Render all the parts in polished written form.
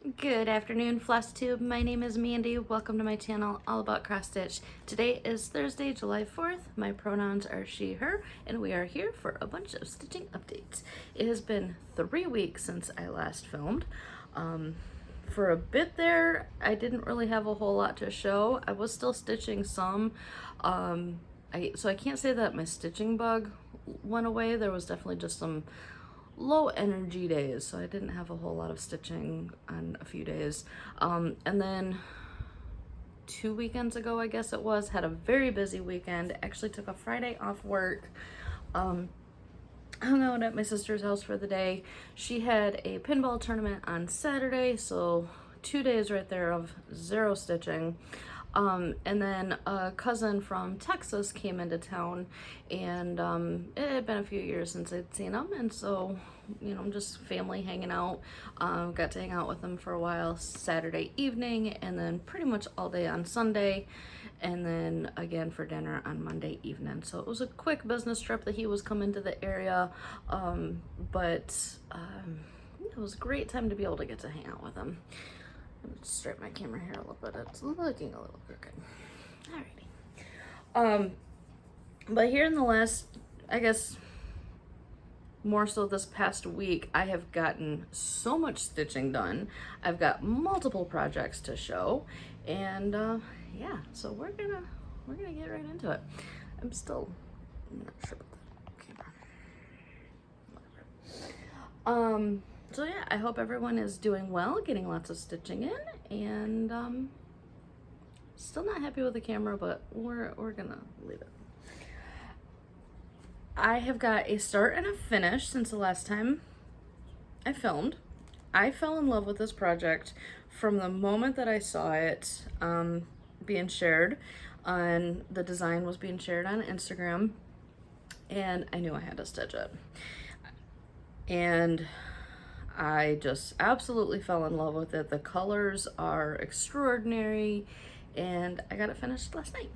Good afternoon, Flosstube. My name is Mandy. Welcome to my channel, all about cross stitch. Today is Thursday, July 4th. My pronouns are she, her, and we are here for a bunch of stitching updates. It has been 3 weeks since I last filmed. For a bit there, I didn't really have a whole lot to show. I was still stitching some. So I can't say that my stitching bug went away. There was definitely just some low energy days, so I didn't have a whole lot of stitching on a few days. And then 2 weekends ago, I guess it was, had a very busy weekend. Actually took a Friday off work. Hung out at my sister's house for the day. She had a pinball tournament on Saturday, so 2 days right there of zero stitching. And then a cousin from Texas came into town, and it had been a few years since I'd seen him, and so, you know, just family hanging out. Got to hang out with him for a while Saturday evening, and then pretty much all day on Sunday, and then again for dinner on Monday evening. So it was a quick business trip that he was coming to the area, but it was a great time to be able to get to hang out with him. Let me straighten my camera here a little bit. It's looking a little crooked. Alrighty. But here in the last, I guess, more so this past week, I have gotten so much stitching done. I've got multiple projects to show, and yeah, so we're gonna get right into it. I'm still not sure about the camera. So yeah, I hope everyone is doing well, getting lots of stitching in, and still not happy with the camera, but we're gonna leave it. I have got a start and a finish since the last time I filmed. I fell in love with this project from the moment that I saw it being shared on, the design was being shared on Instagram, and I knew I had to stitch it. And I just absolutely fell in love with it. The colors are extraordinary, and I got it finished last night.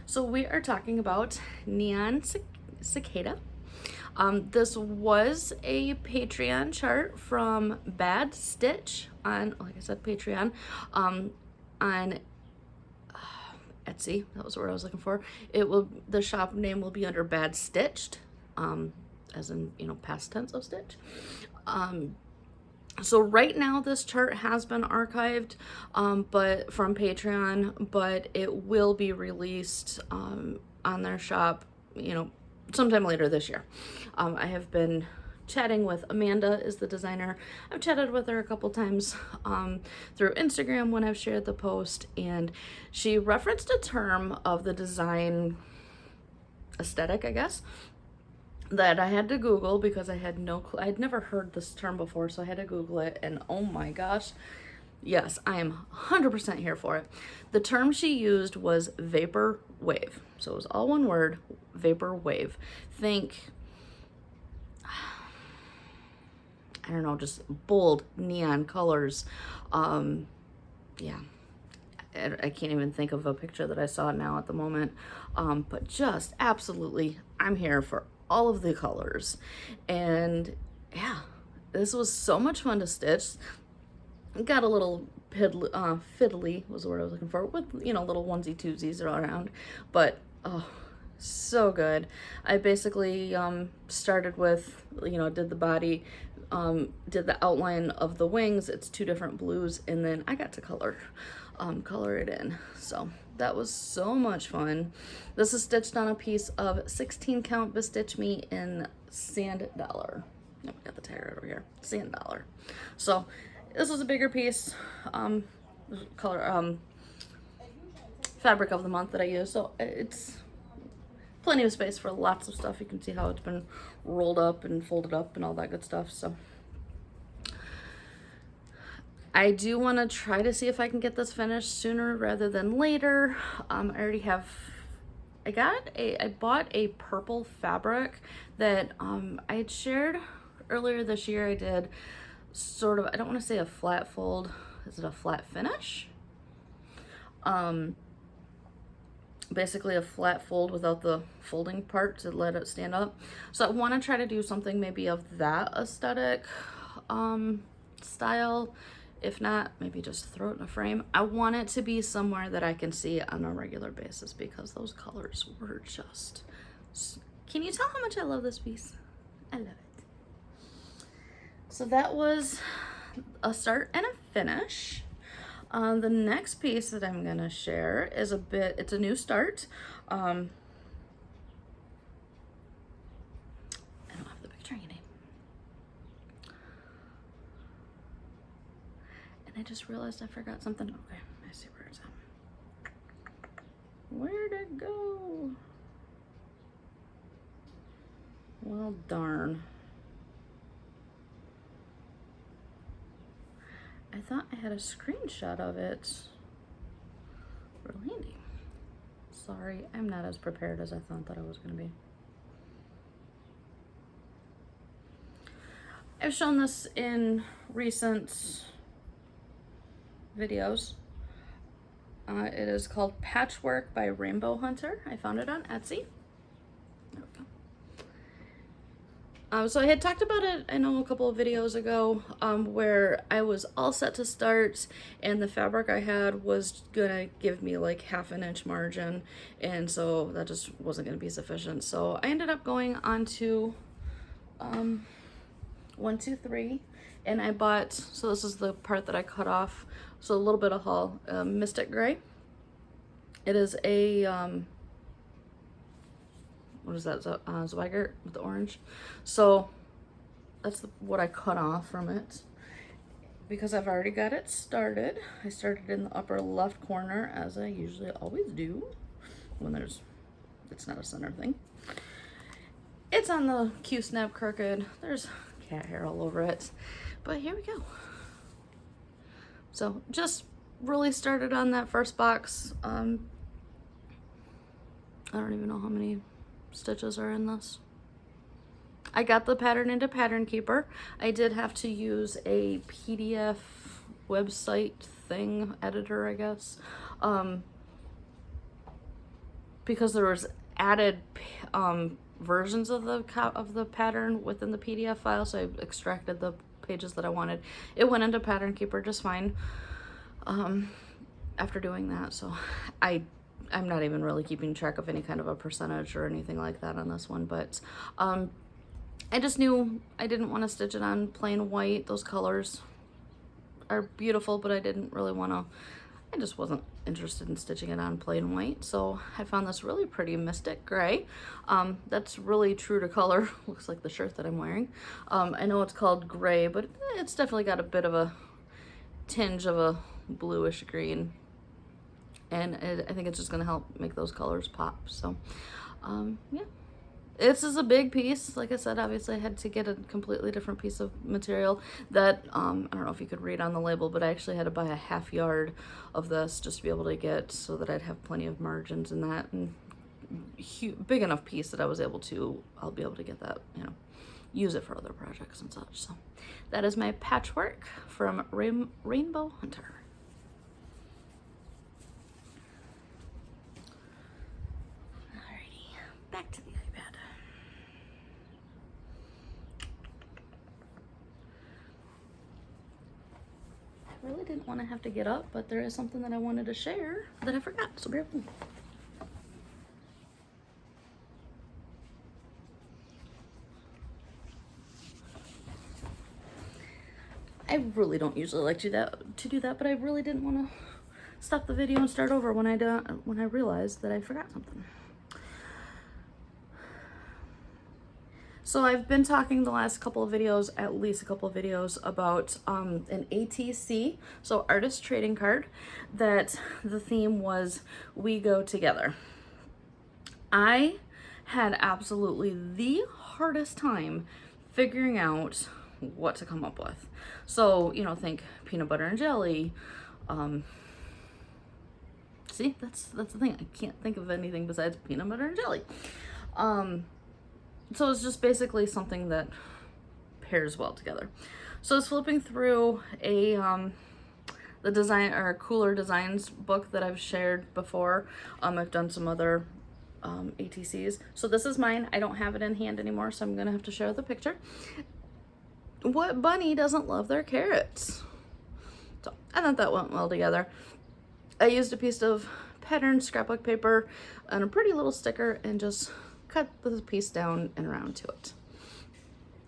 So we are talking about Neon Cicada. This was a Patreon chart from Bad Stitch on, like I said, Patreon, on Etsy. That was the word I was looking for. The shop name will be under Bad Stitched, as in, you know, past tense of stitch. So right now this chart has been archived, but from Patreon, but it will be released on their shop, you know, sometime later this year. I have been chatting with Amanda, is the designer. I've chatted with her a couple times through Instagram when I've shared the post, and she referenced a term of the design aesthetic, I guess, that I had to Google because I had no clue. I'd never heard this term before, so I had to Google it, and oh my gosh, yes, I am 100% here for it. The term she used was vapor wave. So it was all one word, vapor wave. Think, I don't know, just bold neon colors. Yeah, I can't even think of a picture that I saw now at the moment, but just absolutely, I'm here for all of the colors. And yeah, this was so much fun to stitch. Got a little fiddly was the word I was looking for, with, you know, little onesie twosies around, but oh, so good. I basically started with, you know, did the body, did the outline of the wings. It's 2 different blues, and then I got to color it in. So that was so much fun. This is stitched on a piece of 16 count Bestitch Me in Sand Dollar. Oh, we got the tag right over here, Sand Dollar. So this was a bigger piece, color, fabric of the month that I use. So it's plenty of space for lots of stuff. You can see how it's been rolled up and folded up and all that good stuff. So I do want to try to see if I can get this finished sooner rather than later. I already have, I bought a purple fabric that I had shared earlier this year. I did sort of, I don't want to say a flat fold. Is it a flat finish? Basically a flat fold without the folding part to let it stand up. So I want to try to do something maybe of that aesthetic style. If not, maybe just throw it in a frame. I want it to be somewhere that I can see on a regular basis because those colors were just... Can you tell how much I love this piece? I love it. So that was a start and a finish. The next piece that I'm gonna share is it's a new start. I don't have the picture handy. And I just realized I forgot something. Okay, I see where it's at. Where'd it go? Well, darn. I thought I had a screenshot of it. Real handy. Sorry, I'm not as prepared as I thought that I was going to be. I've shown this in recent videos. It is called Patchwork by Rainbow Hunter. I found it on Etsy. There we go. So I had talked about it, I know, a couple of videos ago, where I was all set to start and the fabric I had was gonna give me like 1/2 inch margin, and so that just wasn't gonna be sufficient. So I ended up going on to 123, and I bought, so this is the part that I cut off, so a little bit of haul, Mystic Gray. It is a what is that, Zweigert with the orange. So that's what I cut off from it. Because I've already got it started. I started in the upper left corner, as I usually always do when it's not a center thing. It's on the Q-snap crooked. There's cat hair all over it. But here we go. So just really started on that first box. I don't even know how many stitches are in this. I got the pattern into Pattern Keeper. I did have to use a PDF website thing, editor, I guess, because there was added versions of the pattern within the PDF file, so I extracted the pages that I wanted. It went into Pattern Keeper just fine after doing that, so I'm not even really keeping track of any kind of a percentage or anything like that on this one, but I just knew I didn't want to stitch it on plain white. Those colors are beautiful, but I didn't really want to, I just wasn't interested in stitching it on plain white. So I found this really pretty Mystic Gray. That's really true to color. Looks like the shirt that I'm wearing. I know it's called gray, but it's definitely got a bit of a tinge of a bluish green. And I think it's just going to help make those colors pop. So, yeah. This is a big piece. Like I said, obviously I had to get a completely different piece of material that, I don't know if you could read on the label, but I actually had to buy a 1/2 yard of this just to be able to get, so that I'd have plenty of margins in that, and big enough piece that I'll be able to get that, you know, use it for other projects and such. So that is my Patchwork from Rainbow Hunter. Back to the iPad. I really didn't want to have to get up, but there is something that I wanted to share that I forgot, so bear with me. I really don't usually like to do that, but I really didn't want to stop the video and start over when I realized that I forgot something. So I've been talking the last couple of videos, at least a couple of videos, about an ATC, so artist trading card, that the theme was We Go Together. I had absolutely the hardest time figuring out what to come up with. So, you know, think peanut butter and jelly. See, that's the thing. I can't think of anything besides peanut butter and jelly. So it's just basically something that pairs well together. So I was flipping through the design or Cooler Designs book that I've shared before. I've done some other ATCs. So this is mine. I don't have it in hand anymore, so I'm gonna have to share the picture. What bunny doesn't love their carrots? So I thought that went well together. I used a piece of patterned scrapbook paper and a pretty little sticker and just cut the piece down and around to it.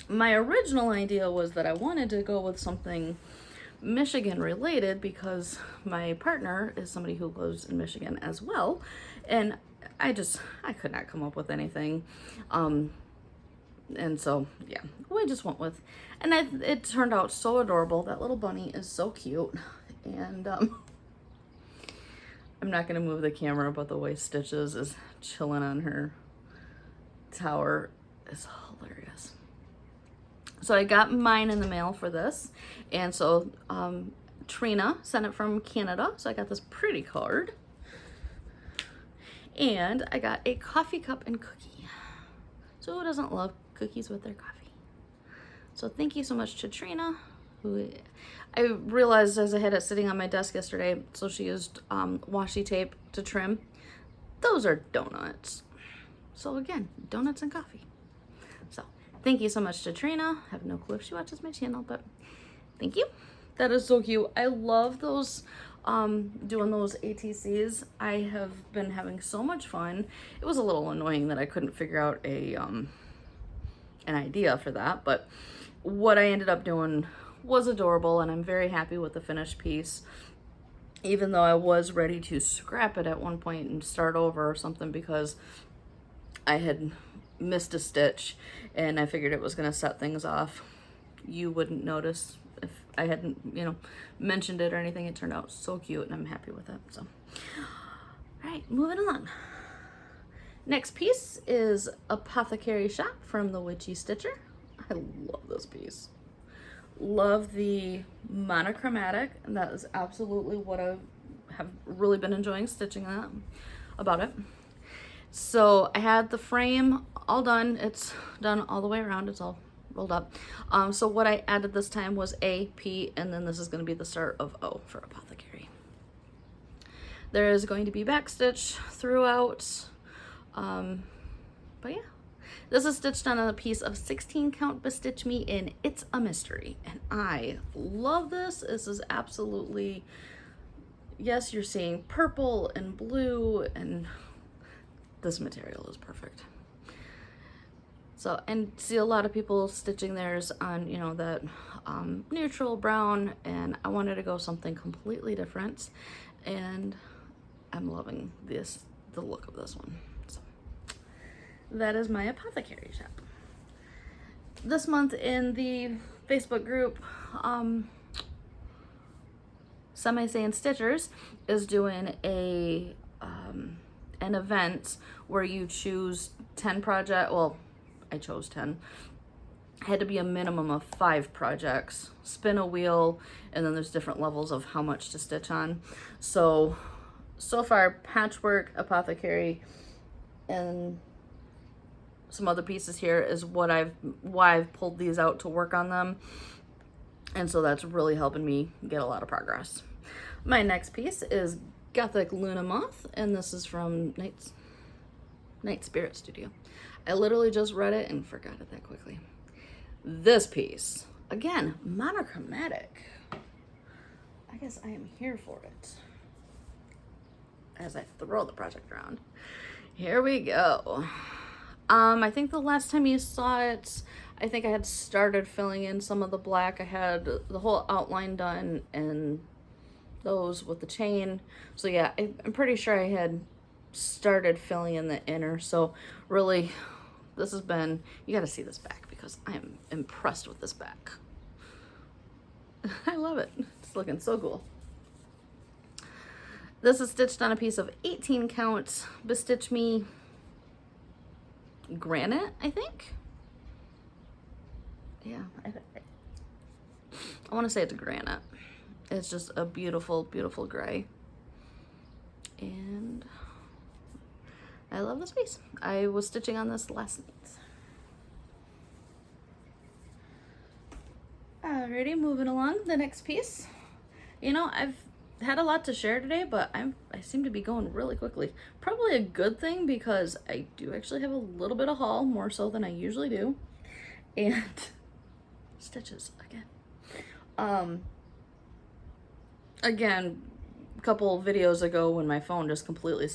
My original idea was that I wanted to go with something Michigan related because my partner is somebody who lives in Michigan as well, and I could not come up with anything. And so yeah, we just went with, and it turned out so adorable. That little bunny is so cute, and I'm not gonna move the camera, but the way Stitches is chilling on her tower is hilarious. So I got mine in the mail for this, and so Trina sent it from Canada, so I got this pretty card. And I got a coffee cup and cookie. So who doesn't love cookies with their coffee? So thank you so much to Trina, who I realized as I had it sitting on my desk yesterday, so she used washi tape to trim. Those are donuts. So again, donuts and coffee. So thank you so much to Trina. I have no clue if she watches my channel, but thank you. That is so cute. I love those, doing those ATCs. I have been having so much fun. It was a little annoying that I couldn't figure out an idea for that, but what I ended up doing was adorable, and I'm very happy with the finished piece, even though I was ready to scrap it at one point and start over or something because I had missed a stitch and I figured it was going to set things off. You wouldn't notice if I hadn't, you know, mentioned it or anything. It turned out so cute and I'm happy with it. So, all right, moving along. Next piece is Apothecary Shop from the Witchy Stitcher. I love this piece. Love the monochromatic, and that is absolutely what I have really been enjoying stitching about it. So I had the frame all done. It's done all the way around. It's all rolled up. So what I added this time was A, P, and then this is going to be the start of O for Apothecary. There is going to be backstitch throughout. But yeah, this is stitched on a piece of 16 count Bestitch Me in It's a Mystery, and I love this. This is absolutely, yes, you're seeing purple and blue, and this material is perfect. So, and see a lot of people stitching theirs on, you know, that neutral brown, and I wanted to go something completely different, and I'm loving this, the look of this one. So that is my Apothecary Shop. This month in the Facebook group, Semi-Sane Stitchers is doing a an event where you choose 10 projects. Well, I chose 10. It had to be a minimum of 5 projects. Spin a wheel, and then there's different levels of how much to stitch on. So far, Patchwork, Apothecary, and some other pieces here is why I've pulled these out to work on them. And so that's really helping me get a lot of progress. My next piece is Gothic Luna Moth, and this is from Night Spirit Studio. I literally just read it and forgot it that quickly. This piece, again, monochromatic. I guess I am here for it. As I throw the project around. Here we go. I think the last time you saw it, I think I had started filling in some of the black. I had the whole outline done and those with the chain. So yeah, I'm pretty sure I had started filling in the inner. So really, this has been, you got to see this back because I am impressed with this back. I love it. It's looking so cool. This is stitched on a piece of 18 count Bestitch Me Granite, I think. Yeah, I want to say it's granite. It's just a beautiful, beautiful gray. And I love this piece. I was stitching on this last night. Alrighty, moving along. The next piece. You know, I've had a lot to share today, but I seem to be going really quickly. Probably a good thing because I do actually have a little bit of haul, more so than I usually do. And stitches again. again, a couple videos ago when my phone just completely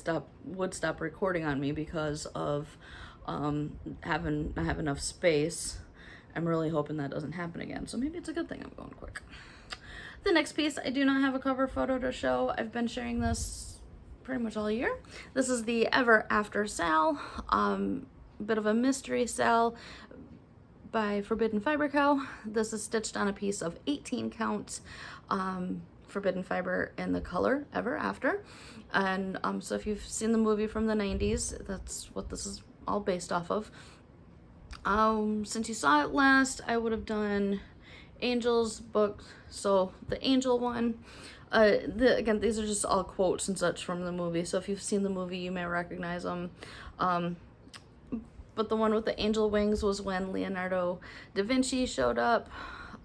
would stop recording on me because of not having enough space. I'm really hoping that doesn't happen again, so maybe it's a good thing I'm going quick. The next piece, I do not have a cover photo to show. I've been sharing this pretty much all year. This is the Ever After Sal, bit of a mystery Sal by Forbidden Fiber Co. This is stitched on a piece of 18 count Forbidden Fiber in the color Ever After. And so if you've seen the movie from the 90s, that's what this is all based off of. Since you saw it last, I would have done Angel's book, so the Angel one. Again, these are just all quotes and such from the movie, so if you've seen the movie, you may recognize them. But the one with the angel wings was when Leonardo da Vinci showed up.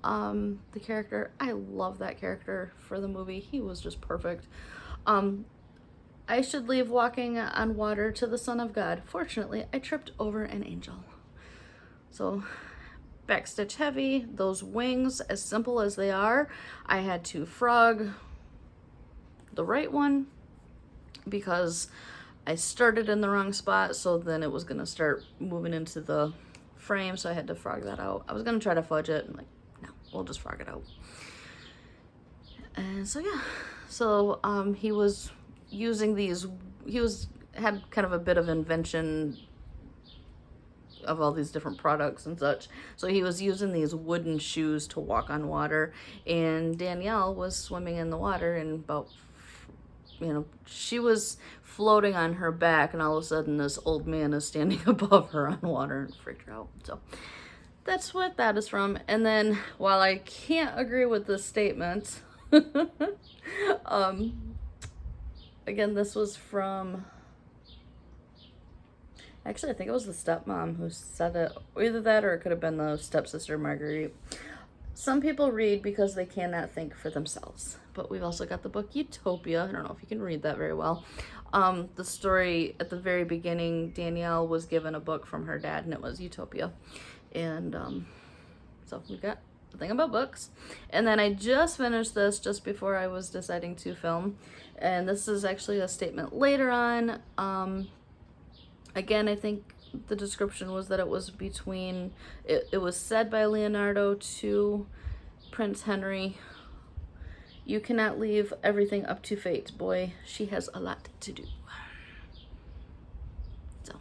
The character, I love that character for the movie. He was just perfect. I should leave walking on water to the Son of God. Fortunately, I tripped over an angel. So, backstitch heavy. Those wings, as simple as they are, I had to frog the right one because I started in the wrong spot, so then it was gonna start moving into the frame, so I had to frog that out. I was gonna try to fudge it, and like, no, we'll just frog it out. And so yeah, so he was using these, had kind of a bit of invention of all these different products and such. So he was using these wooden shoes to walk on water, and Danielle was swimming in the water, and about, you know, she was floating on her back, and all of a sudden this old man is standing above her on water and freaked her out. So that's what that is from. And then while I can't agree with this statement, again, this was from, actually, I think it was the stepmom who said it. Either that or it could have been the stepsister, Marguerite. Some people read because they cannot think for themselves. But we've also got the book Utopia. I don't know if you can read that very well. The story at the very beginning, Danielle was given a book from her dad, and it was Utopia. And so we've got the thing about books. And then I just finished this just before I was deciding to film. And this is actually a statement later on. Again, I think the description was that it was between, it was said by Leonardo to Prince Henry, "You cannot leave everything up to fate, boy. She has a lot to do." So,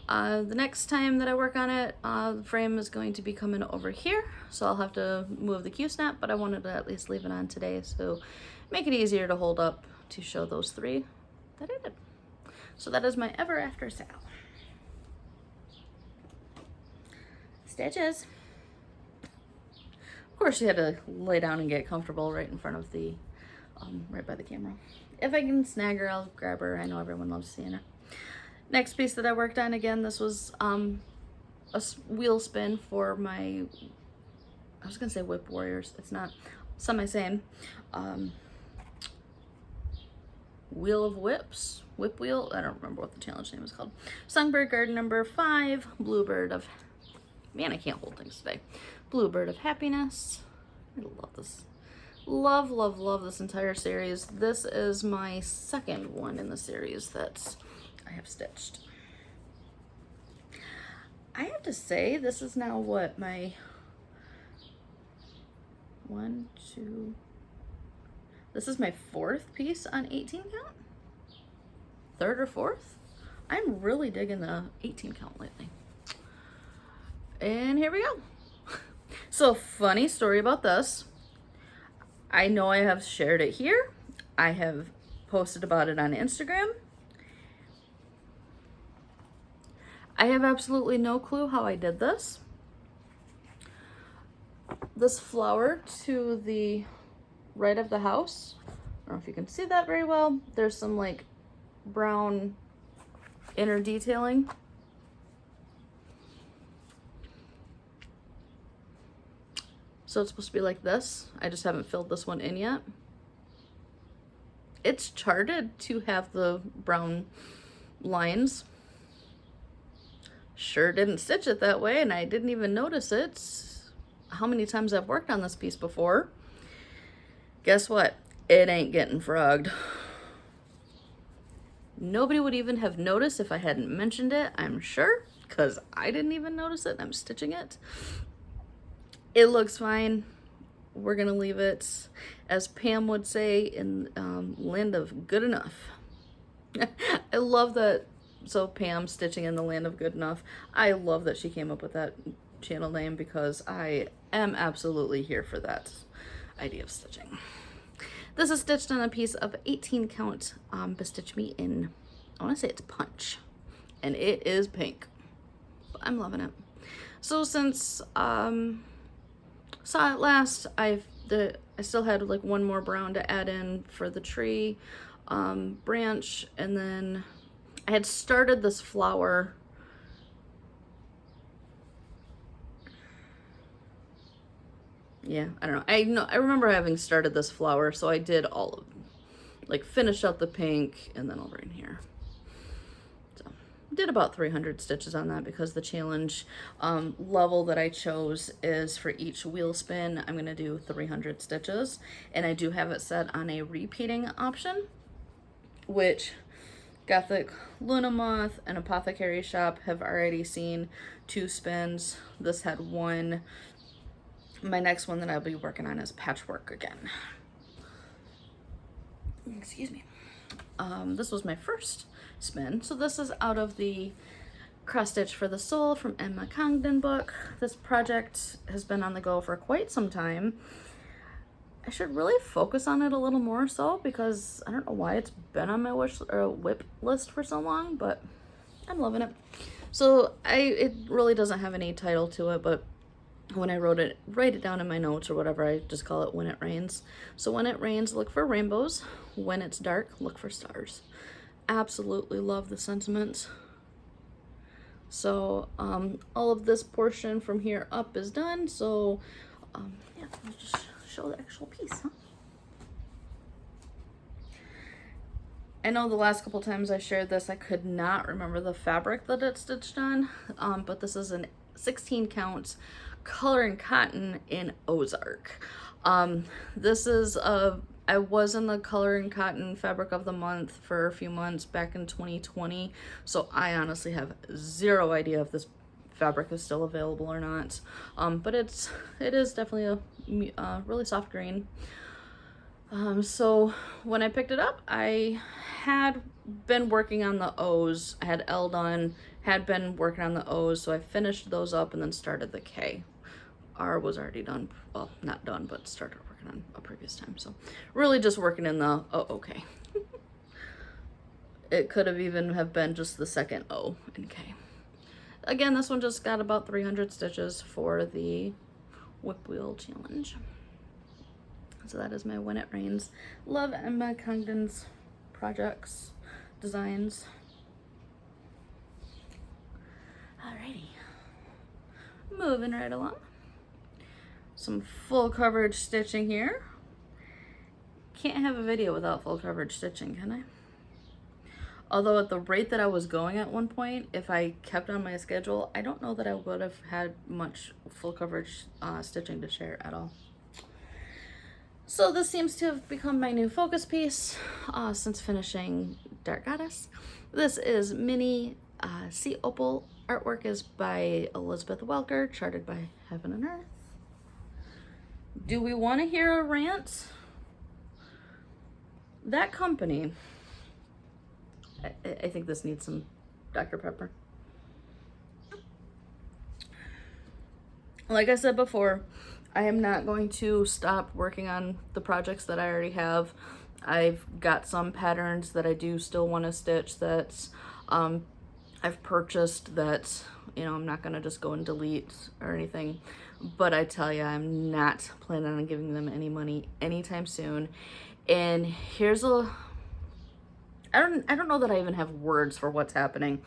the next time that I work on it, the frame is going to be coming over here, so I'll have to move the Q-snap, but I wanted to at least leave it on today, so make it easier to hold up to show those three that I did. So that is my Ever After Sal. Stitches. Of course, you had to lay down and get comfortable right in front of the, right by the camera. If I can snag her, I'll grab her. I know everyone loves seeing her. Next piece that I worked on, again, this was a wheel spin for my, I was gonna say Whip Warriors. It's not, semi-same. Wheel of Whips, Whip Wheel, I don't remember what the challenge name is called. Songbird Garden number 5, Bluebird of, man, I can't hold things today. Bluebird of Happiness. I love this. Love, love, love this entire series. This is my second one in the series that I have stitched. I have to say, this is now what, my 1, 2, this is my 4th piece on 18 count? 3rd or 4th? I'm really digging the 18 count lately. And here we go. So, funny story about this. I know I have shared it here. I have posted about it on Instagram. I have absolutely no clue how I did this. This flower to the right of the house, I don't know if you can see that very well, there's some like brown inner detailing. So it's supposed to be like this. I just haven't filled this one in yet. It's charted to have the brown lines. Sure didn't stitch it that way, and I didn't even notice it. How many times I've worked on this piece before. Guess what? It ain't getting frogged. Nobody would even have noticed if I hadn't mentioned it, I'm sure, because I didn't even notice it. I'm stitching it. It looks fine. We're gonna leave it, as Pam would say, in land of good enough. I love that. So Pam, stitching in the land of good enough. I love that she came up with that channel name, because I am absolutely here for that idea of stitching. This is stitched on a piece of 18 count Bestitch Me in, I want to say it's Punch, and it is pink. I'm loving it. So since saw it last, I still had like one more brown to add in for the tree branch, and then I had started this flower. Yeah, I don't know. I remember having started this flower, so I did all of them. Like finished out the pink and then over in here. So did about 300 stitches on that, because the challenge level that I chose is for each wheel spin, I'm gonna do 300 stitches. And I do have it set on a repeating option, which Gothic Luna Moth and Apothecary Shop have already seen 2 spins. This had 1. My next one that I'll be working on is Patchwork again. Excuse me. This was my first spin. So this is out of the Cross Stitch for the Soul from Emma Congdon book. This project has been on the go for quite some time. I should really focus on it a little more so, because I don't know why it's been on my wish or whip list for so long, but I'm loving it. So it really doesn't have any title to it, but when I write it down in my notes or whatever, I just call it When It Rains. So when it rains, look for rainbows. When it's dark, look for stars. Absolutely love the sentiment. So all of this portion from here up is done. So yeah, let's just show the actual piece, huh? I know the last couple times I shared this, I could not remember the fabric that it's stitched on, but this is an 16 count coloring cotton in Ozark. This is I was in the coloring cotton fabric of the month for a few months back in 2020, so I honestly have zero idea if this fabric is still available or not, but it is definitely a really soft green. So when I picked it up, I had been working on the O's. I had L done, had been working on the O's, so I finished those up and then started the K. R was already done, well, not done, but started working on a previous time. So really just working in the okay. It could have even have been just the second O and K. Again, this one just got about 300 stitches for the whip wheel challenge. So that is my When It Rains. Love Emma Congdon's projects, designs. Alrighty, moving right along. Some full coverage stitching here. Can't have a video without full coverage stitching, can I? Although at the rate that I was going at one point, if I kept on my schedule, I don't know that I would have had much full coverage stitching to share at all. So this seems to have become my new focus piece since finishing Dark Goddess. This is mini Sea Opal. Artwork is by Elizabeth Welker, charted by Heaven and Earth. Do we want to hear a rant? That company, I think this needs some Dr. Pepper. Like I said before, I am not going to stop working on the projects that I already have. I've got some patterns that I do still want to stitch that I've purchased that, you know, I'm not going to just go and delete or anything. But I tell you, I'm not planning on giving them any money anytime soon. And here's I don't know that I even have words for what's happening.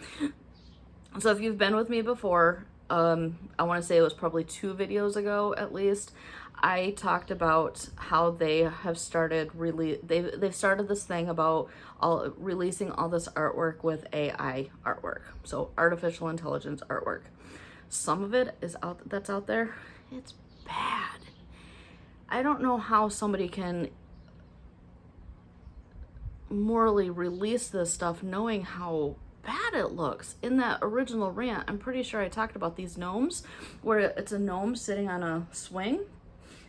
So if you've been with me before, I want to say it was probably 2 videos ago at least, I talked about how they have started they've started this thing about releasing all this artwork with AI artwork, so artificial intelligence artwork. Some of it is that's out there, it's bad. I don't know how somebody can morally release this stuff knowing how bad it looks. In that original rant, I'm pretty sure I talked about these gnomes where it's a gnome sitting on a swing.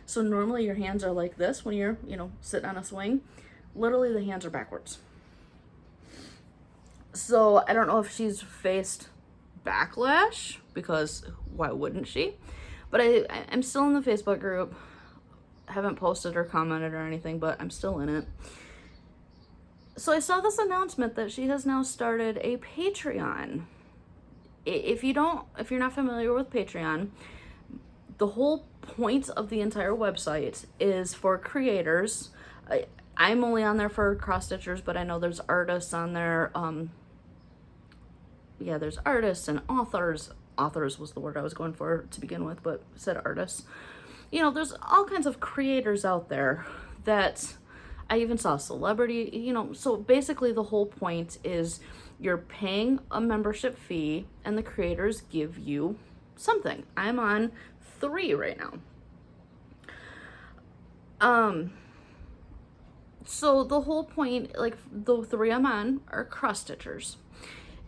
So normally your hands are like this when you're, sitting on a swing. Literally the hands are backwards. So I don't know if she's faced backlash, because why wouldn't she? But I'm still in the Facebook group. I haven't posted or commented or anything, but I'm still in it. So I saw this announcement that she has now started a Patreon. If you're not familiar with Patreon, the whole point of the entire website is for creators. I'm only on there for cross stitchers, but I know there's artists on there. There's artists and authors. Authors was the word I was going for to begin with, but said artists. There's all kinds of creators out there that I even saw celebrity, so basically the whole point is you're paying a membership fee and the creators give you something. I'm on 3 right now. So the whole point, like the 3 I'm on are cross stitchers.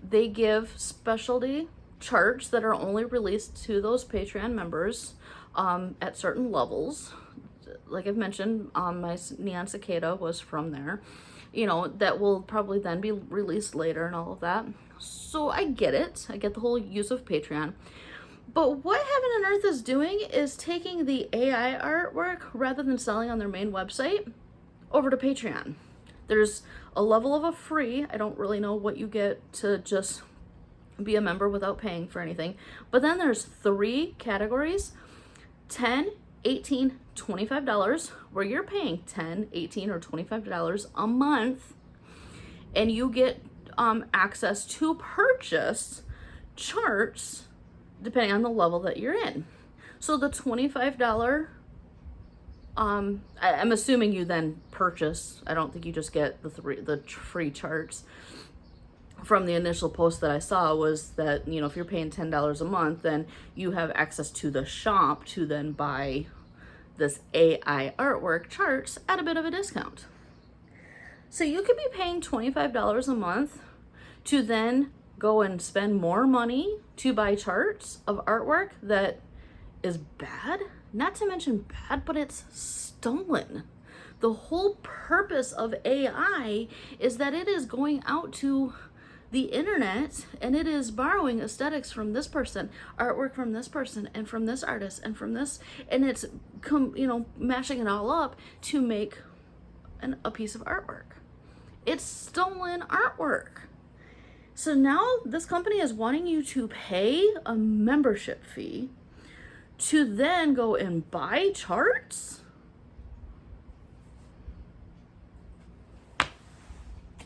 They give specialty charts that are only released to those Patreon members at certain levels. Like I've mentioned, my neon cicada was from there. That will probably then be released later and all of that. So I get it. I get the whole use of Patreon. But what Heaven and Earth is doing is taking the AI artwork, rather than selling on their main website, over to Patreon. There's a level of a free. I don't really know what you get to just be a member without paying for anything. But then there's 3 categories: $10, $18, $25, where you're paying $10, $18, or $25 a month, and you get access to purchase charts depending on the level that you're in. So the $25, I'm assuming you then purchase. I don't think you just get the free charts. From the initial post that I saw was that, if you're paying $10 a month, then you have access to the shop to then buy this AI artwork charts at a bit of a discount. So you could be paying $25 a month to then go and spend more money to buy charts of artwork that is bad. Not to mention bad, but it's stolen. The whole purpose of AI is that it is going out to the internet and it is borrowing aesthetics from this person, artwork from this person, and from this artist, and from this, and it's mashing it all up to make a piece of artwork. It's stolen artwork. So now this company is wanting you to pay a membership fee to then go and buy charts?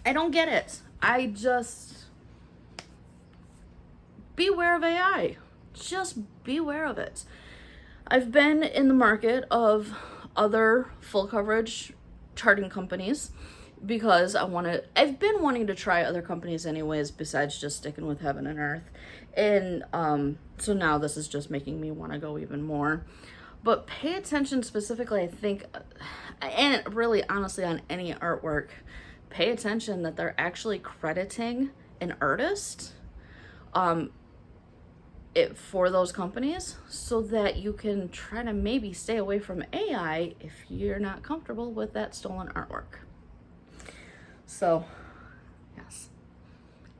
I don't get it. Beware of AI. Just beware of it. I've been in the market of other full coverage charting companies because I've been wanting to try other companies anyways, besides just sticking with Heaven and Earth. And so now this is just making me want to go even more. But pay attention specifically, I think, and really honestly on any artwork, pay attention that they're actually crediting an artist for those companies, so that you can try to maybe stay away from AI if you're not comfortable with that stolen artwork. So, yes.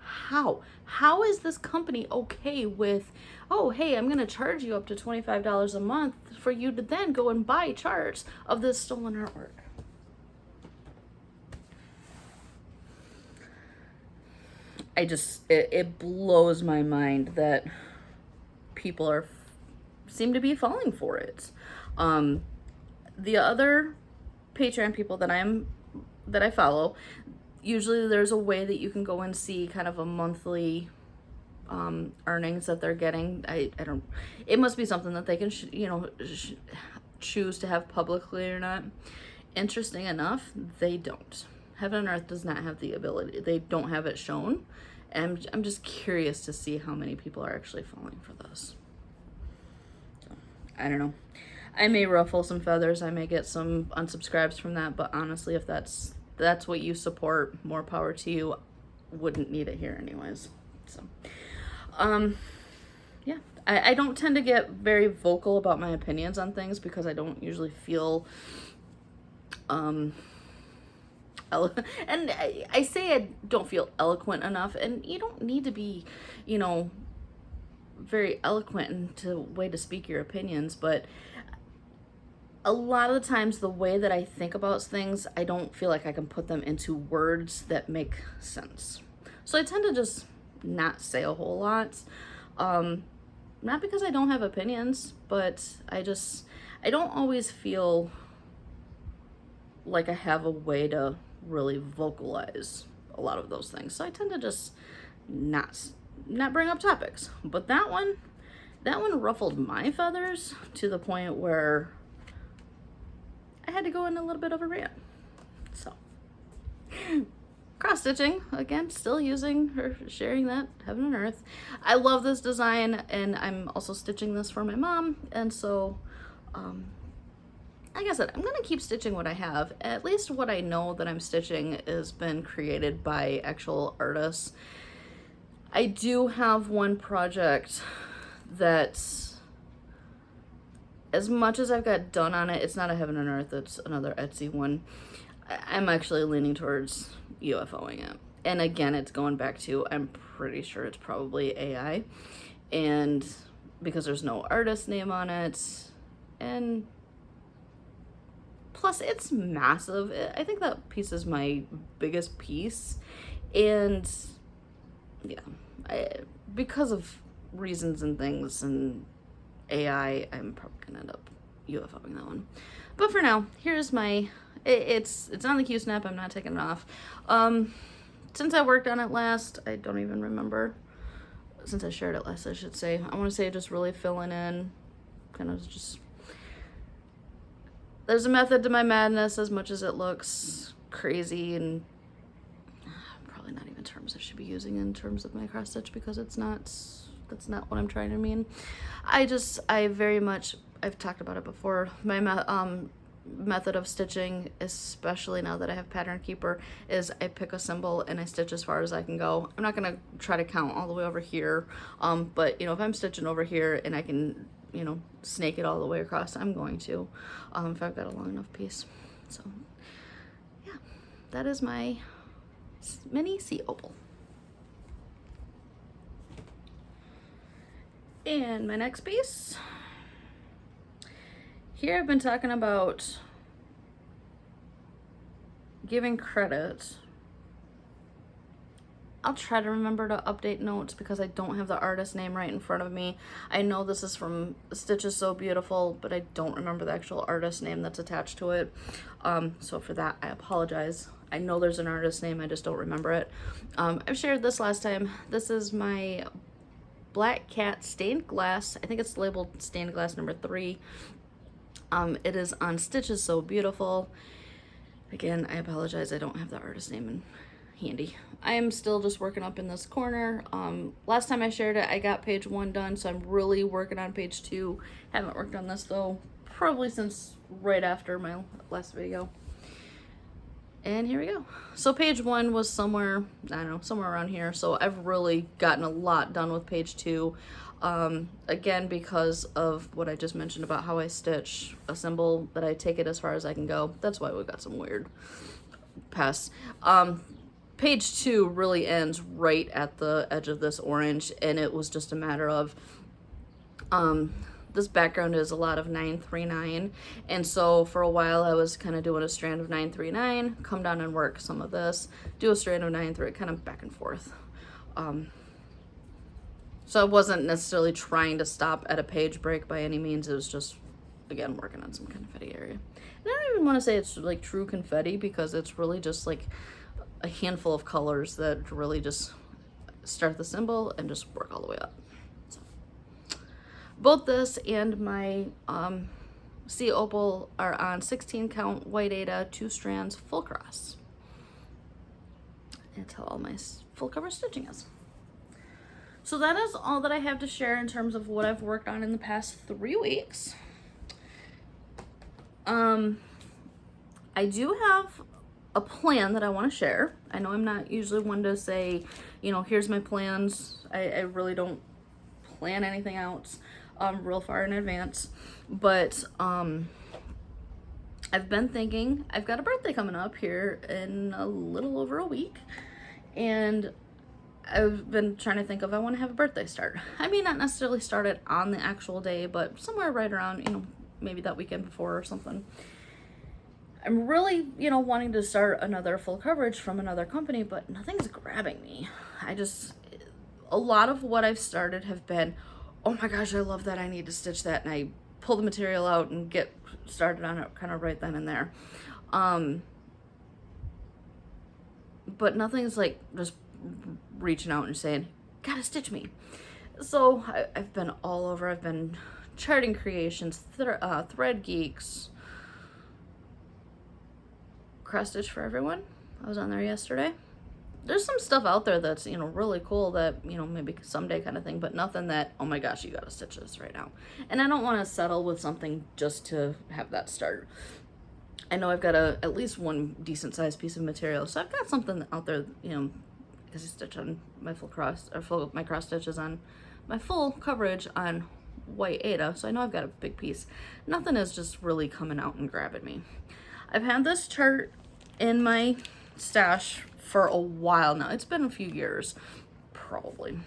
How is this company okay with, oh, hey, I'm going to charge you up to $25 a month for you to then go and buy charts of this stolen artwork? It blows my mind that people seem to be falling for it. The other Patreon people that I follow, usually there's a way that you can go and see kind of a monthly earnings that they're getting. It must be something that they can choose to have publicly or not. Interesting enough, they don't. Heaven and Earth does not have the ability. They don't have it shown. And I'm just curious to see how many people are actually falling for this. So, I don't know. I may ruffle some feathers. I may get some unsubscribes from that. But honestly, if that's that's what you support, more power to you. Wouldn't need it here anyways. So, yeah, I don't tend to get very vocal about my opinions on things because I don't usually feel, and I say I don't feel eloquent enough, and you don't need to be, you know, very eloquent into way to speak your opinions, but a lot of the times the way that I think about things, I don't feel like I can put them into words that make sense. So I tend to just not say a whole lot. Not because I don't have opinions, but I don't always feel like I have a way to really vocalize a lot of those things. So I tend to just not bring up topics. But that one ruffled my feathers to the point where I had to go in a little bit of a rant. So, cross stitching, again, still using her, sharing that heaven and earth. I love this design, and I'm also stitching this for my mom, and so, like I said, I'm gonna keep stitching what I have. At least what I know that I'm stitching has been created by actual artists. I do have one project that's, as much as I've got done on it, it's not a heaven and earth, it's another Etsy one. I'm actually leaning towards UFOing it. And again, it's going back to, I'm pretty sure it's probably AI. And because there's no artist name on it, and plus it's massive. I think that piece is my biggest piece. And yeah, because of reasons and things and AI, I'm probably gonna end up UFOing that one. But for now, here's my, it's on the Q-snap, I'm not taking it off. Since I worked on it last, I don't even remember. Since I shared it last, I should say. I want to say just really filling in, kind of just, there's a method to my madness as much as it looks crazy, and probably not even terms I should be using in terms of my cross stitch because it's not, that's not what I'm trying to mean. I very much, I've talked about it before, my method of stitching, especially now that I have Pattern Keeper, is I pick a symbol and I stitch as far as I can go. I'm not gonna try to count all the way over here, but you know, if I'm stitching over here and I can, you know, snake it all the way across, I'm going to, if I've got a long enough piece. So yeah, that is my mini sea opal. And my next piece, here I've been talking about giving credit. I'll try to remember to update notes because I don't have the artist name right in front of me. I know this is from Stitches So Beautiful, but I don't remember the actual artist name that's attached to it. So for that, I apologize. I know there's an artist name, I just don't remember it. I've shared this last time. This is my Black Cat stained glass. I think it's labeled stained glass number 3. It is on Stitches So Beautiful. Again, I apologize, I don't have the artist name in handy. I am still just working up in this corner. Last time I shared it, I got page 1 done, so I'm really working on page 2. Haven't worked on this though, probably since right after my last video. And here we go. So page 1 was somewhere, I don't know, somewhere around here. So I've really gotten a lot done with page 2. Again, because of what I just mentioned about how I stitch a symbol, that I take it as far as I can go. That's why we got some weird pests. Page 2 really ends right at the edge of this orange, and it was just a matter of, this background is a lot of 939, and so for a while I was kind of doing a strand of 939, come down and work some of this, do a strand of 939, kind of back and forth. So I wasn't necessarily trying to stop at a page break by any means. It was just, again, working on some confetti area. And I don't even want to say it's like true confetti because it's really just like a handful of colors that really just start the symbol and just work all the way up. So, both this and my sea opal are on 16 count white Aida, 2 strands, full cross. That's how all my full cover stitching is. So that is all that I have to share in terms of what I've worked on in the past 3 weeks. I do have a plan that I want to share. I know I'm not usually one to say, you know, here's my plans. I really don't plan anything out real far in advance, but I've been thinking, I've got a birthday coming up here in a little over a week, and I've been trying to think of, I want to have a birthday start. I mean, not necessarily start it on the actual day, but somewhere right around, you know, maybe that weekend before or something. I'm really, you know, wanting to start another full coverage from another company, but nothing's grabbing me. A lot of what I've started have been, oh my gosh, I love that, I need to stitch that, and I pull the material out and get started on it kind of right then and there. But nothing's like just reaching out and saying, gotta stitch me. So I've been all over. I've been Charting Creations, Thread Geeks, Cross Stitch for Everyone. I was on there yesterday. There's some stuff out there that's, you know, really cool that, you know, maybe someday kind of thing, but nothing that, oh my gosh, you gotta stitch this right now. And I don't want to settle with something just to have that start. I know I've got at least one decent sized piece of material, so I've got something out there, you know, because I stitch on my my cross stitches on my full coverage on white Ada, so I know I've got a big piece. Nothing is just really coming out and grabbing me. I've had this chart in my stash for a while now. It's been a few years, probably.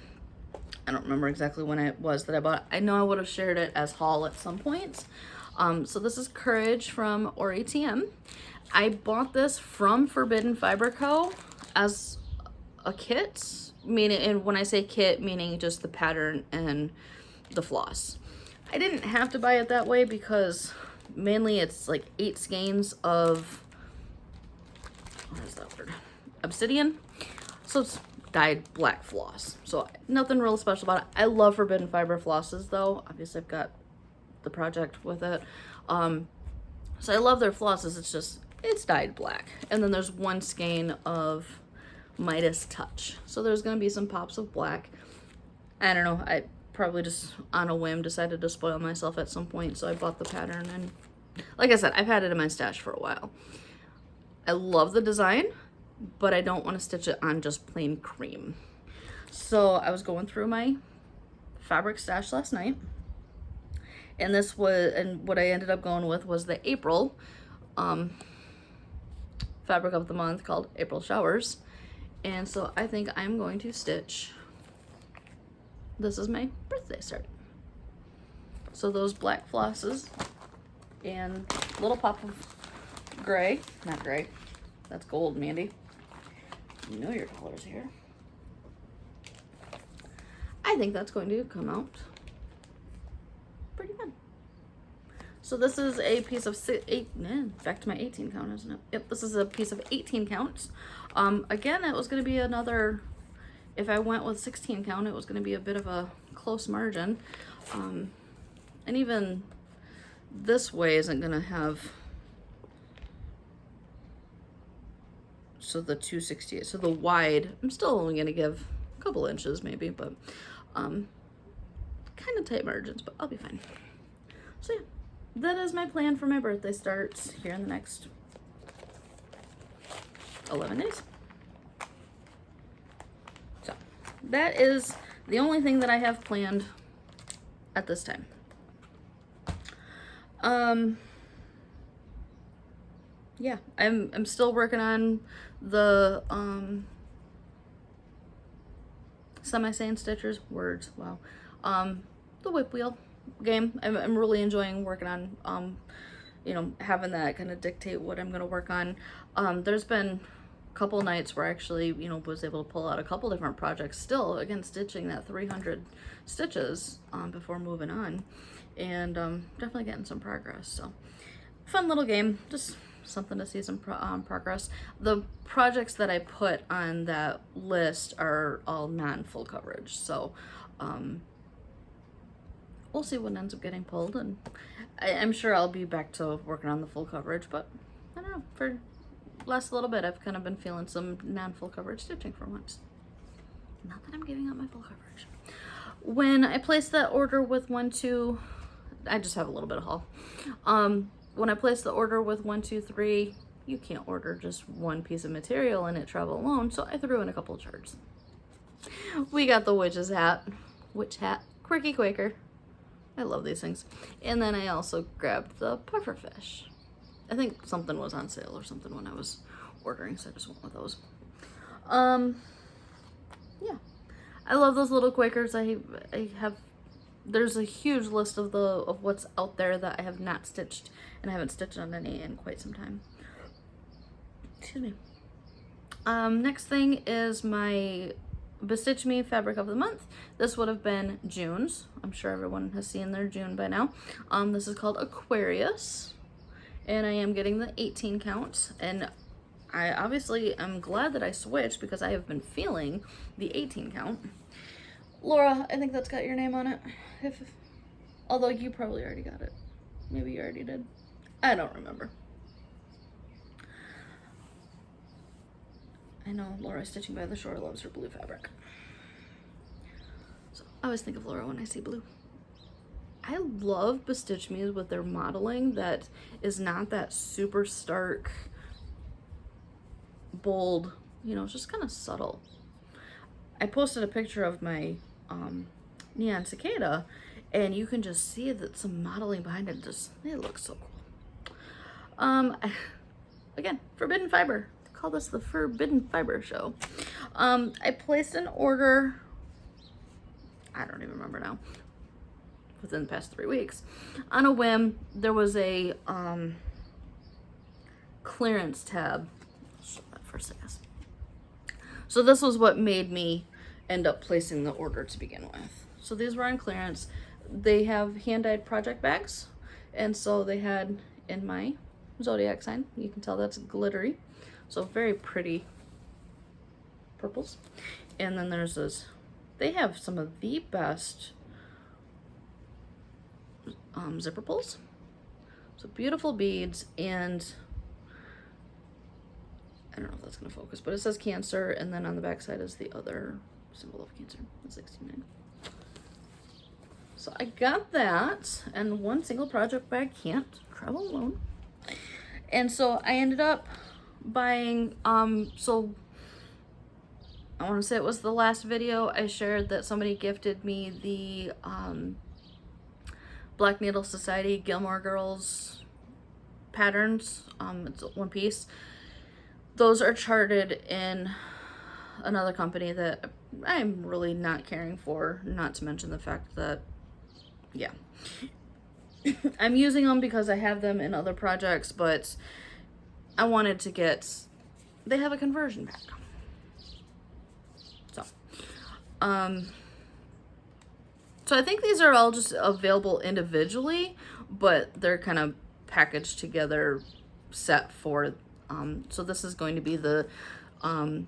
I don't remember exactly when it was that I bought it. I know I would have shared it as haul at some point. So this is Courage from ORATM. I bought this from Forbidden Fiber Co. as a kit, meaning, and when I say kit, meaning just the pattern and the floss. I didn't have to buy it that way because mainly it's like 8 skeins of, what is that word? Obsidian. So it's dyed black floss. So nothing real special about it. I love Forbidden Fiber flosses though. Obviously I've got the project with it. So I love their flosses. It's just, it's dyed black. And then there's 1 skein of Midas Touch. So there's going to be some pops of black. I don't know. I probably just on a whim decided to spoil myself at some point. So I bought the pattern, and like I said, I've had it in my stash for a while. I love the design, but I don't want to stitch it on just plain cream. So I was going through my fabric stash last night, and what I ended up going with was the April fabric of the month called April Showers. And so I think I'm going to stitch, this is my birthday start. So those black flosses and a little pop of gray, not gray, that's gold, Mandy. You know your colors here. I think that's going to come out pretty good. So this is a piece of back to my 18 count, isn't it? Yep, this is a piece of 18 counts. Again, it was going to be another, if I went with 16 count, it was going to be a bit of a close margin. And even this way isn't going to have, so the 268, so the wide, I'm still only going to give a couple inches maybe, but kind of tight margins, but I'll be fine. So yeah, that is my plan for my birthday starts here in the next 11 days. So that is the only thing that I have planned at this time. Yeah, I'm still working on the semi-sand stitchers, words, wow. The whip wheel game. I'm really enjoying working on you know, having that kind of dictate what I'm going to work on. There's been a couple nights where I actually, you know, was able to pull out a couple different projects still, again, stitching that 300 stitches before moving on, and definitely getting some progress. So fun little game, just something to see some progress. The projects that I put on that list are all non-full coverage, so we'll see what ends up getting pulled, and I'm sure I'll be back to working on the full coverage, but I don't know, for last little bit I've kind of been feeling some non-full coverage stitching for once. Not that I'm giving up my full coverage. When I placed that order with 1-2, I just have a little bit of haul. When I placed the order with 1-2-3, you can't order just one piece of material and it travel alone, so I threw in a couple of charts. We got the witch hat, Quirky Quaker. I love these things. And then I also grabbed the pufferfish. I think something was on sale or something when I was ordering, so I just went with those. Yeah, I love those little Quakers. I have, there's a huge list of what's out there that I have not stitched, and I haven't stitched on any in quite some time. Excuse me. Next thing is my Bestitch Me fabric of the month. This would have been June's. I'm sure everyone has seen their June by now. This is called Aquarius, and I am getting the 18 count, and I obviously am glad that I switched because I have been feeling the 18 count. Laura, I think that's got your name on it. Although you probably already got it. Maybe you already did. I don't remember. I know Laura Stitching by the Shore loves her blue fabric. So I always think of Laura when I see blue. I love Bestitch Me's with their modeling that is not that super stark, bold, you know, it's just kind of subtle. I posted a picture of my neon cicada, and you can just see that some modeling behind it. Just, it looks so cool. Again, Forbidden Fiber. They call this the Forbidden Fiber show. I placed an order, I don't even remember now, within the past 3 weeks. On a whim, there was a clearance tab. I'll show that first, I guess. So this was what made me end up placing the order to begin with. So these were on clearance. They have hand-dyed project bags, and so they had in my zodiac sign. You can tell that's glittery, so very pretty purples. And then there's this. They have some of the best zipper pulls. So beautiful beads, and I don't know if that's going to focus, but it says Cancer, and then on the back side is the other symbol of Cancer, the 69. So I got that, and one single project bag can't travel alone. And so I ended up buying, so I want to say it was the last video I shared that somebody gifted me the Black Needle Society Gilmore Girls patterns. It's one piece. Those are charted in another company that I'm really not caring for, not to mention the fact that, yeah, I'm using them because I have them in other projects, but I wanted to get, they have a conversion pack. So, so I think these are all just available individually, but they're kind of packaged together, set for, so this is going to be the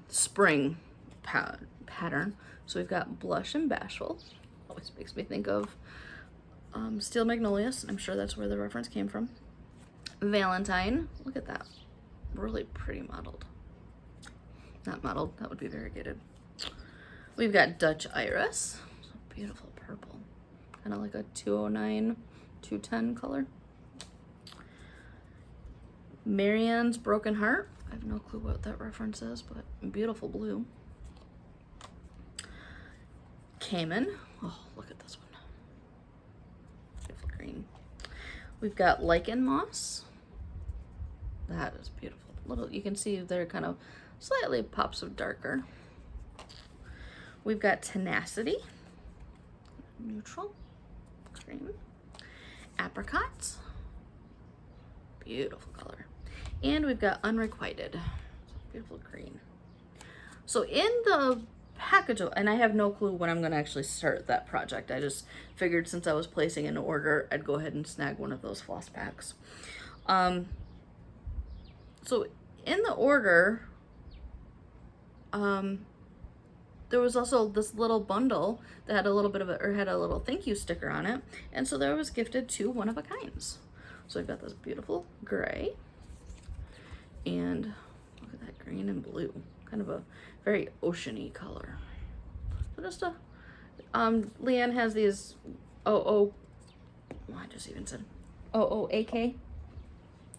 spring pattern. So we've got Blush and Bashful. Always makes me think of Steel Magnolias. I'm sure that's where the reference came from. Valentine. Look at that. Really pretty modeled. Not modeled. That would be variegated. We've got Dutch Iris. Beautiful purple. Kind of like a 209, 210 color. Marianne's Broken Heart. I have no clue what that reference is, but beautiful blue. Cayman. Oh, look at this one. Beautiful green. We've got Lichen Moss. That is beautiful. Little, you can see they're kind of slightly pops of darker. We've got Tenacity. Neutral. Cream. Apricot. Beautiful color. And we've got Unrequited. Beautiful green. So in the package, and I have no clue when I'm going to actually start that project. I just figured since I was placing an order, I'd go ahead and snag one of those floss packs. So in the order, there was also this little bundle that had a little bit of a, or had a little thank you sticker on it. And so there was gifted 2 one-of-a-kinds. So I've got this beautiful gray, and look at that green and blue, kind of a very oceany color. So just a, Leanne has these I just even said OOAK,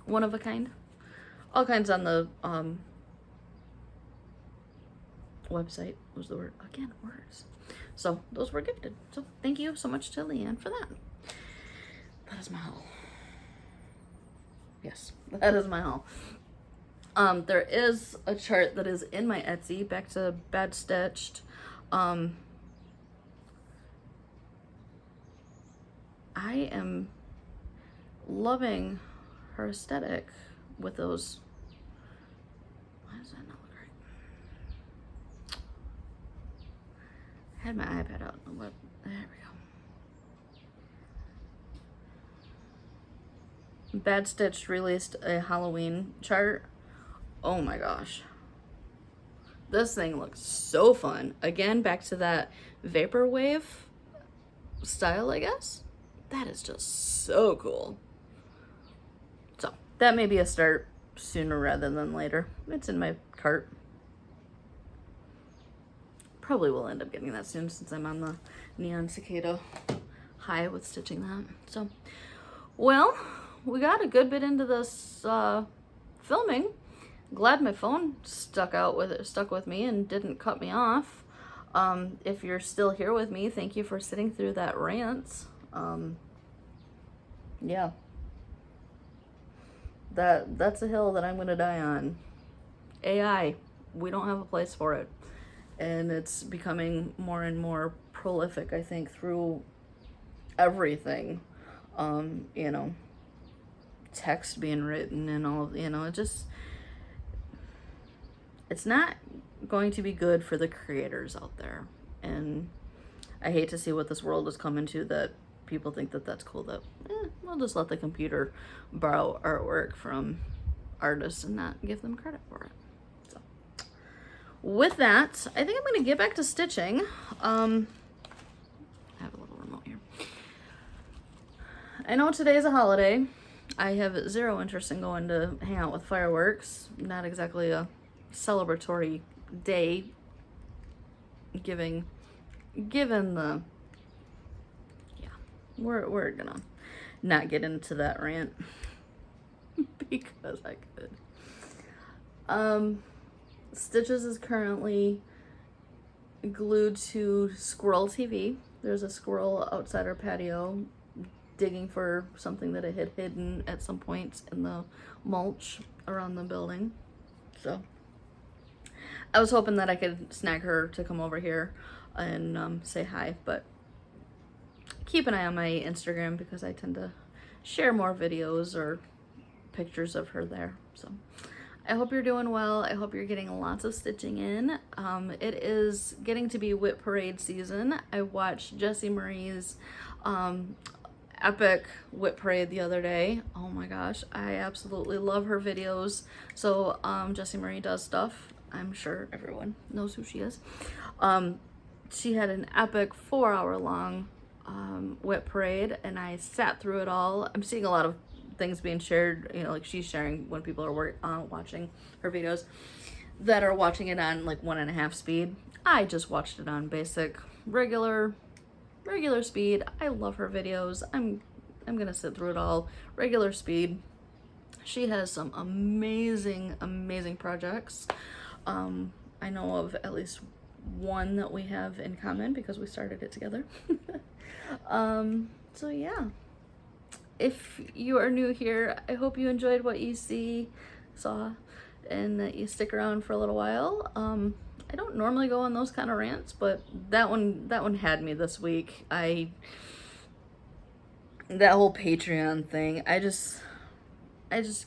one of a kind. all kinds on the website was the word. Again, words. So those were gifted. So thank you so much to Leanne for that. That is my haul. Yes, that is my haul. There is a chart that is in my Etsy, back to Bad Stitched. I am loving her aesthetic with those. Why does that not look right? I had my iPad out. What? There we go. Bad Stitched released a Halloween chart. Oh my gosh. This thing looks so fun. Again, back to that vaporwave style, I guess. That is just so cool. So that may be a start sooner rather than later. It's in my cart. Probably will end up getting that soon since I'm on the neon cicada high with stitching that. So, well, we got a good bit into this filming. Glad my phone stuck with me and didn't cut me off. If you're still here with me, thank you for sitting through that rant. Yeah. That's a hill that I'm gonna die on. AI, we don't have a place for it. And it's becoming more and more prolific, I think, through everything. You know, text being written and all of, it just, it's not going to be good for the creators out there. And I hate to see what this world has come into, that people think that that's cool, that we'll just let the computer borrow artwork from artists and not give them credit for it. So with that, I think I'm going to get back to stitching. I have a little remote here. I know today's a holiday. I have zero interest in going to hang out with fireworks. Not exactly a celebratory day, given the, yeah, we're gonna not get into that rant because I could. Stitches is currently glued to Squirrel TV. There's a squirrel outside our patio digging for something that it had hidden at some point in the mulch around the building. So I was hoping that I could snag her to come over here and say hi, but keep an eye on my Instagram because I tend to share more videos or pictures of her there. So I hope you're doing well. I hope you're getting lots of stitching in. It is getting to be Whip Parade season. I watched Jessie Marie's epic Whip Parade the other day. Oh my gosh, I absolutely love her videos. So Jessie Marie does stuff. I'm sure everyone knows who she is. She had an epic 4-hour-long Whip Parade, and I sat through it all. I'm seeing a lot of things being shared, like she's sharing when people are watching her videos that are watching it on like 1.5 speed. I just watched it on basic, regular speed. I love her videos. I'm gonna sit through it all regular speed. She has some amazing projects. I know of at least one that we have in common because we started it together. So yeah, if you are new here, I hope you enjoyed what you saw and that you stick around for a little while. I don't normally go on those kind of rants, but that one had me this week. That whole Patreon thing, I just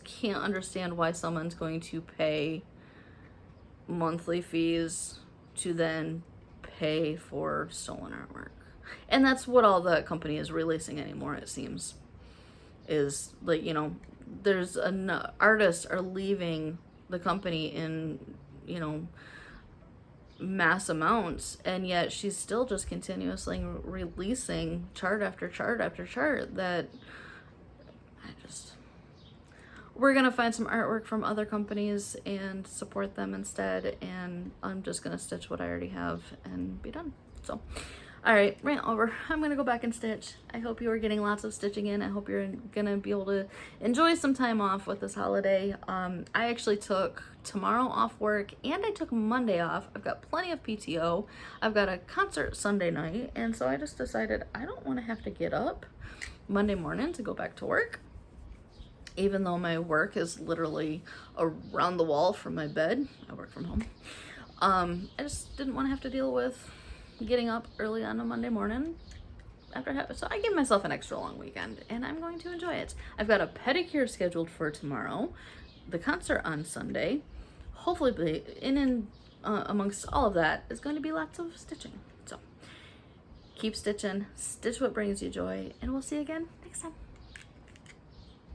can't understand why someone's going to pay monthly fees to then pay for stolen artwork. And that's what all the company is releasing anymore, it seems. Is like, there's artists are leaving the company in, mass amounts, and yet she's still just continuously releasing chart after chart after chart that we're gonna find some artwork from other companies and support them instead, and I'm just gonna stitch what I already have and be done. So All right, rant over. I'm gonna go back and stitch. I hope you are getting lots of stitching in. I hope you're gonna be able to enjoy some time off with this holiday. I actually took tomorrow off work and I took Monday off. I've got plenty of PTO. I've got a concert Sunday night, and so I just decided I don't want to have to get up Monday morning to go back to work, even though my work is literally around the wall from my bed. I work from home. I just didn't want to have to deal with getting up early on a Monday morning so I give myself an extra long weekend, and I'm going to enjoy it. I've got a pedicure scheduled for tomorrow, the concert on Sunday. Hopefully amongst all of that is going to be lots of stitching. So keep stitching, stitch what brings you joy, and we'll see you again next time.